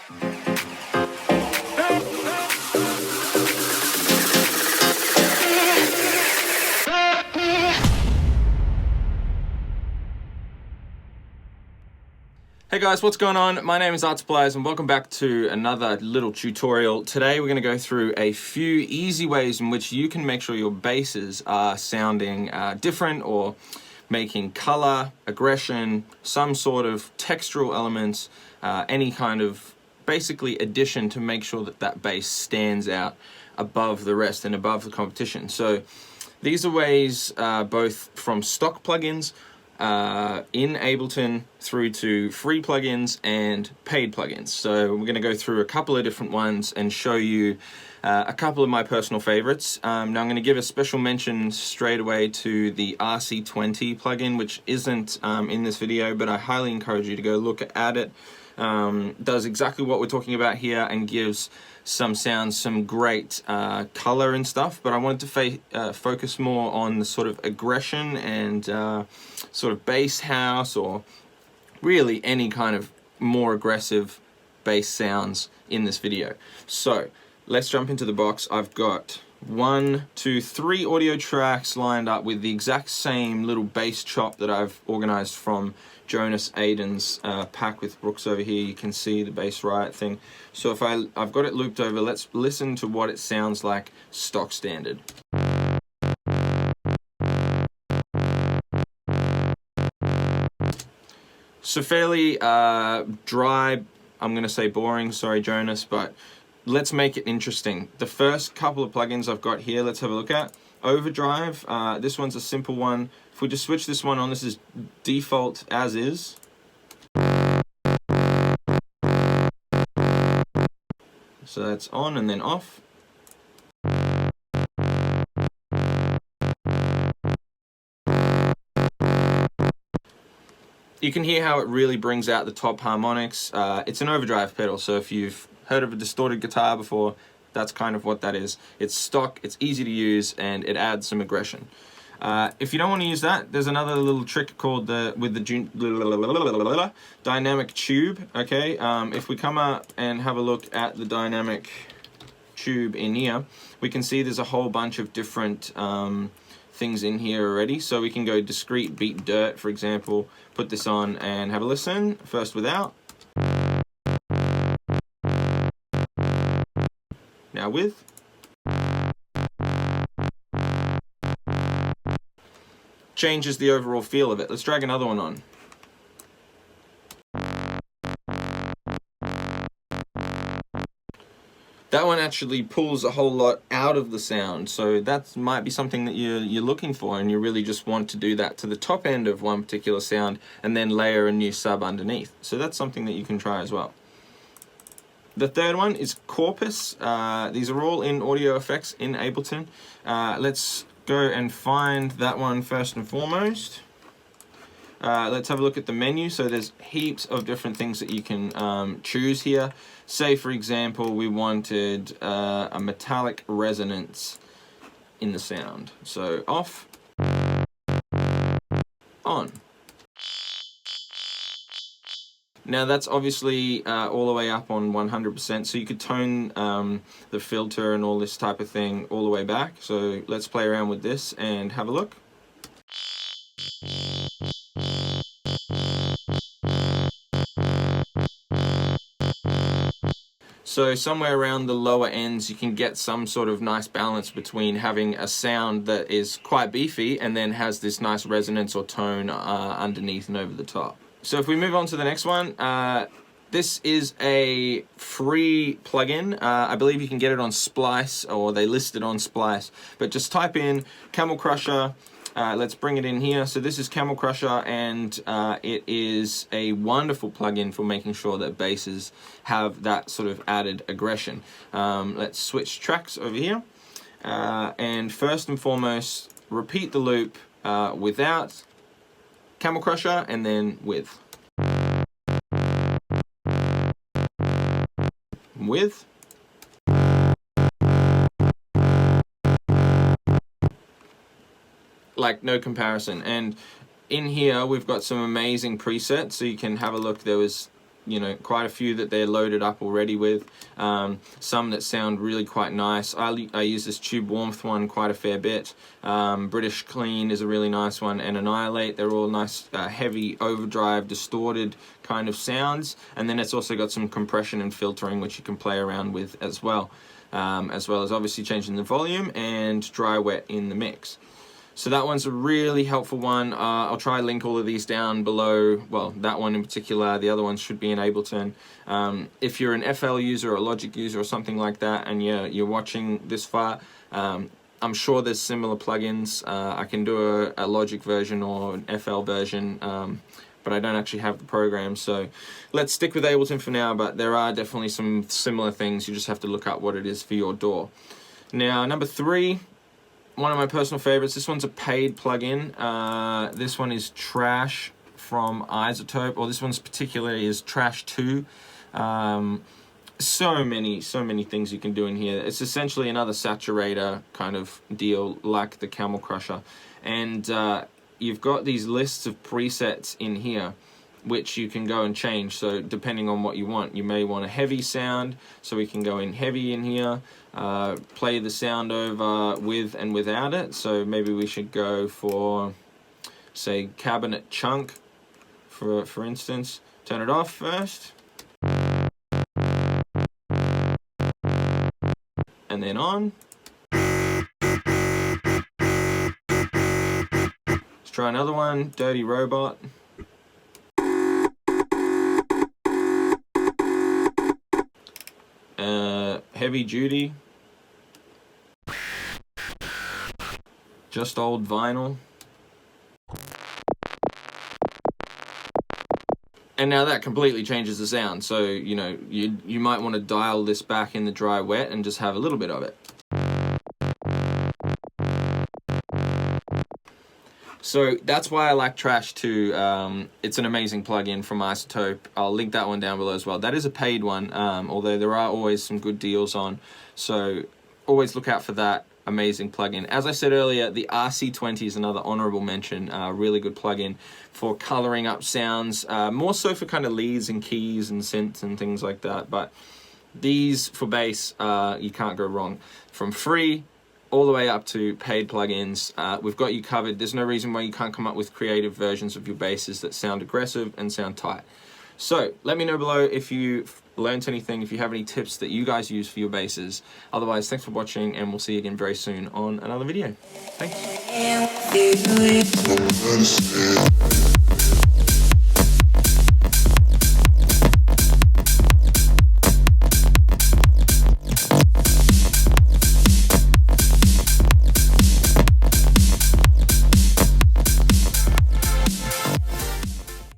Hey guys, what's going on? My name is Art Supplies and welcome back to another little tutorial. Today we're going to go through a few easy ways in which you can make sure your basses are sounding different or making color, aggression, some sort of textural elements, any kind of basically addition to make sure that that bass stands out above the rest and above the competition. So these are ways both from stock plugins in Ableton through to free plugins and paid plugins. So we're going to go through a couple of different ones and show you a couple of my personal favorites. Now I'm going to give a special mention straight away to the RC20 plugin, which isn't in this video, but I highly encourage you to go look at it. Does exactly what we're talking about here and gives some sounds, some great color and stuff, but I wanted to focus more on the sort of aggression and sort of bass house, or really any kind of more aggressive bass sounds in this video. So let's jump into the box. I've got 1, 2, 3 audio tracks lined up with the exact same little bass chop that I've organized from Jonas Aiden's pack with Brooks over here. You can see the bass riot thing. So if I've got it looped over, let's listen to what it sounds like stock standard. So fairly dry, I'm gonna say boring, sorry Jonas, but let's make it interesting. The first couple of plugins I've got here, let's have a look at. Overdrive, this one's a simple one. If we just switch this one on, this is default as is. So that's on and then off. You can hear how it really brings out the top harmonics. It's an overdrive pedal, so if you've heard of a distorted guitar before, that's kind of what that is. It's stock, it's easy to use, and it adds some aggression. If you don't want to use that, there's another little trick called the dynamic tube. Okay, if we come up and have a look at the dynamic tube in here, we can see there's a whole bunch of different things in here already. So we can go discrete, beat dirt, for example, put this on and have a listen. First without. Now with. Changes the overall feel of it. Let's drag another one on. That one actually pulls a whole lot out of the sound, so that might be something that you're looking for, and you really just want to do that to the top end of one particular sound and then layer a new sub underneath. So that's something that you can try as well. The third one is Corpus. These are all in audio effects in Ableton. Let's go and find that one first and foremost. Let's have a look at the menu. So there's heaps of different things that you can choose here. Say for example we wanted a metallic resonance in the sound. So off, on. Now that's obviously all the way up on 100%, so you could tone the filter and all this type of thing all the way back. So let's play around with this and have a look. So somewhere around the lower ends you can get some sort of nice balance between having a sound that is quite beefy and then has this nice resonance or tone underneath and over the top. So if we move on to the next one, this is a free plugin. I believe you can get it on Splice, or they list it on Splice, but just type in Camel Crusher. Let's bring it in here. So this is Camel Crusher, and it is a wonderful plugin for making sure that basses have that sort of added aggression. Let's switch tracks over here. And first and foremost, repeat the loop without Camel Crusher and then with. With. Like no comparison. And in here we've got some amazing presets, so you can have a look. There was you know, quite a few that they're loaded up already with. Some that sound really quite nice. I use this Tube Warmth one quite a fair bit. British Clean is a really nice one, and Annihilate. They're all nice, heavy overdrive, distorted kind of sounds. And then it's also got some compression and filtering, which you can play around with as well as obviously changing the volume and dry wet in the mix. So that one's a really helpful one. I'll try link all of these down below. Well, that one in particular, the other ones should be in Ableton. If you're an FL user or a Logic user or something like that, and you're watching this far, I'm sure there's similar plugins. I can do a Logic version or an FL version, but I don't actually have the program. So let's stick with Ableton for now, but there are definitely some similar things. You just have to look up what it is for your DAW. Now, number 3, one of my personal favorites. This one's a paid plugin. This one is Trash from iZOTOPE, or this one's particularly is Trash 2. So many things you can do in here. It's essentially another saturator kind of deal, like the Camel Crusher. And you've got these lists of presets in here, which you can go and change. So depending on what you want, you may want a heavy sound, so we can go in heavy in here, play the sound over with and without it. So maybe we should go for, say, Cabinet Chunk, for instance. Turn it off first, and then on. Let's try another one, Dirty Robot. Heavy Duty. Just Old Vinyl. And now that completely changes the sound. So, you know, you might want to dial this back in the dry wet and just have a little bit of it. So that's why I like Trash 2. It's an amazing plugin from iZOTOPE. I'll link that one down below as well. That is a paid one, although there are always some good deals on. So always look out for that amazing plugin. As I said earlier, the RC20 is another honorable mention. Really good plugin for coloring up sounds, more so for kind of leads and keys and synths and things like that. But these for bass, you can't go wrong. From free all the way up to paid plugins, we've got you covered. There's no reason why you can't come up with creative versions of your basses that sound aggressive and sound tight. So let me know below if you learned anything, if you have any tips that you guys use for your basses. Otherwise, thanks for watching, and we'll see you again very soon on another video. Thanks.